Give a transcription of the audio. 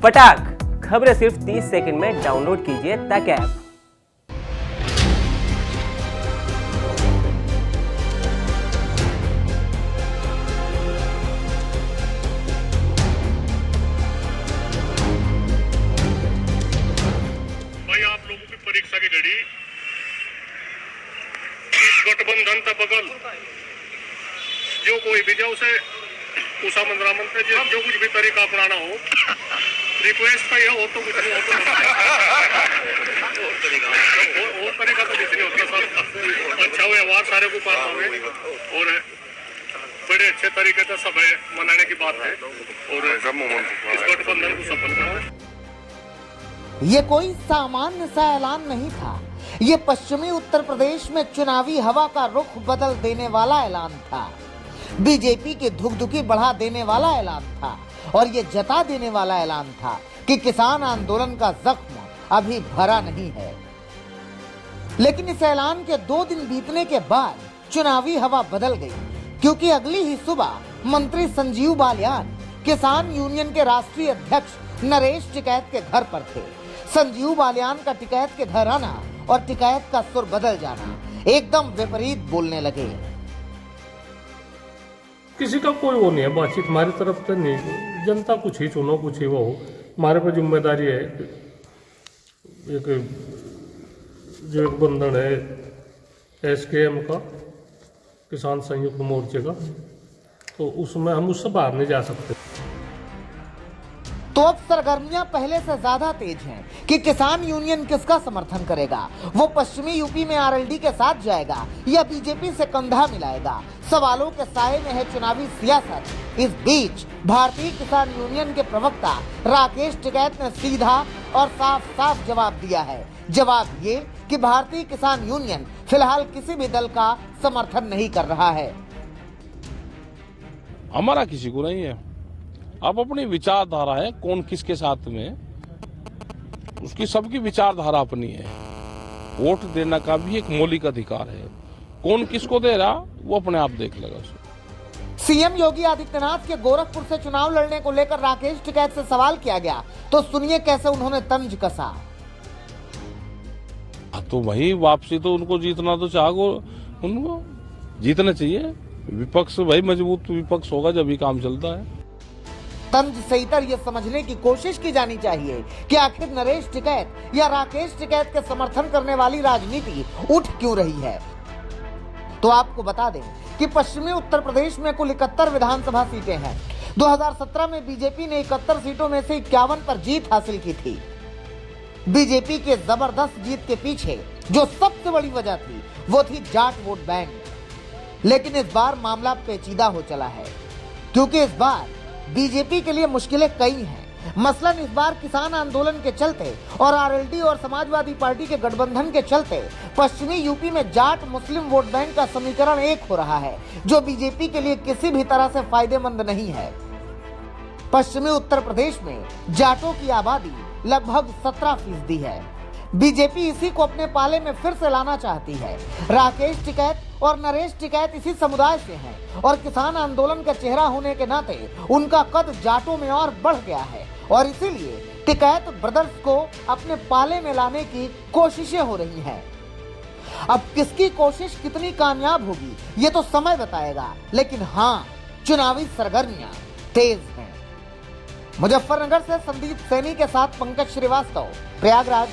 फटाक खबरें सिर्फ 30 सेकंड में डाउनलोड कीजिए तक ऐप। भाई आप लोगों की परीक्षा की घड़ी इस गठबंधन तक बगल जो कोई भी जाओ से उषा मंत्रामन पे जो कुछ भी तरीका अपनाना हो, रिक्वेस्ट का यह हो तो कुछ नहीं होता, और तरीका तो कुछ नहीं होता सर। अच्छा व्यवहार सारे को पास हो और बड़े अच्छे तरीके से सब मनाने की बात है और इस गठबंधन को सफल करो। ये कोई सामान्य सा ऐलान नहीं था, ये पश्चिमी उत्तर प्रदेश में चुनावी हवा का रुख बदल देने वाला ऐलान था, बीजेपी की धुकधुकी बढ़ा देने वाला ऐलान था और ये जता देने वाला ऐलान था कि किसान आंदोलन का जख्म अभी भरा नहीं है। लेकिन इस ऐलान के 2 दिन बीतने के बाद चुनावी हवा बदल गई, क्योंकि अगली ही सुबह मंत्री संजीव बालियान किसान यूनियन के राष्ट्रीय अध्यक्ष नरेश टिकैत के घर पर थे। संजीव बालियान का टिकैत के घर आना और टिकैत का सुर बदल जाना, एकदम विपरीत बोलने लगे। किसी का कोई वो नहीं है, बातचीत हमारी तरफ से नहीं, जनता कुछ ही चुनो कुछ ही वो हो, हमारे पर जिम्मेदारी है। एक जो एक बंधन है SKM का, किसान संयुक्त मोर्चे का, तो उसमें हम उससे बाहर नहीं जा सकते। तो अब सरगर्मियां पहले से ज्यादा तेज हैं कि किसान यूनियन किसका समर्थन करेगा, वो पश्चिमी यूपी में RLD के साथ जाएगा या बीजेपी से कंधा मिलाएगा। सवालों के साए में है चुनावी सियासत। इस बीच भारतीय किसान यूनियन के प्रवक्ता राकेश टिकैत ने सीधा और साफ साफ जवाब दिया है। जवाब ये कि भारतीय किसान यूनियन फिलहाल किसी भी दल का समर्थन नहीं कर रहा है। हमारा किसी को नहीं है, अब अपनी विचारधारा है, कौन किसके साथ में, उसकी सबकी विचारधारा अपनी है। वोट देने का भी एक मौलिक अधिकार है, कौन किसको दे रहा वो अपने आप देख लेगा उसे। सीएम योगी आदित्यनाथ के गोरखपुर से चुनाव लड़ने को लेकर राकेश टिकैत से सवाल किया गया, तो सुनिए कैसे उन्होंने तंज कसा। तो वही वापसी तो उनको जीतना तो चाहो, उनको जीतना चाहिए। विपक्ष भाई मजबूत विपक्ष होगा जब ही काम चलता है। तंज सहीतर ये समझने की कोशिश की जानी चाहिए कि आखिर नरेश टिकैत या राकेश टिकैत के समर्थन करने वाली राजनीति उठ क्यों रही है। तो आपको बता दें कि पश्चिमी उत्तर प्रदेश में कुल 71 विधानसभा सीटें हैं। 2017 में बीजेपी ने 71 सीटों में से 51 पर जीत हासिल की थी। बीजेपी के जबरदस्त जीत के पीछे जो सबसे बड़ी वजह थी वो थी जाट वोट बैंक। लेकिन इस बार मामला पेचीदा हो चला है, क्योंकि इस बार बीजेपी के लिए मुश्किलें कई हैं। मसलन इस बार किसान आंदोलन के चलते और RLD और समाजवादी पार्टी के गठबंधन के चलते पश्चिमी यूपी में जाट मुस्लिम वोट बैंक का समीकरण एक हो रहा है, जो बीजेपी के लिए किसी भी तरह से फायदेमंद नहीं है। पश्चिमी उत्तर प्रदेश में जाटों की आबादी लगभग 17% है। बीजेपी इसी को अपने पाले में फिर से लाना चाहती है। राकेश टिकैत और नरेश टिकैत इसी समुदाय से हैं और किसान आंदोलन का चेहरा होने के नाते उनका कद जाटों में और बढ़ गया है और इसीलिए टिकैत ब्रदर्स को अपने पाले में लाने की कोशिशें हो रही हैं। अब किसकी कोशिश कितनी कामयाब होगी ये तो समय बताएगा, लेकिन हाँ, चुनावी सरगर्मियां तेज हैं। मुजफ्फरनगर से संदीप सैनी के साथ पंकज श्रीवास्तव, प्रयागराज।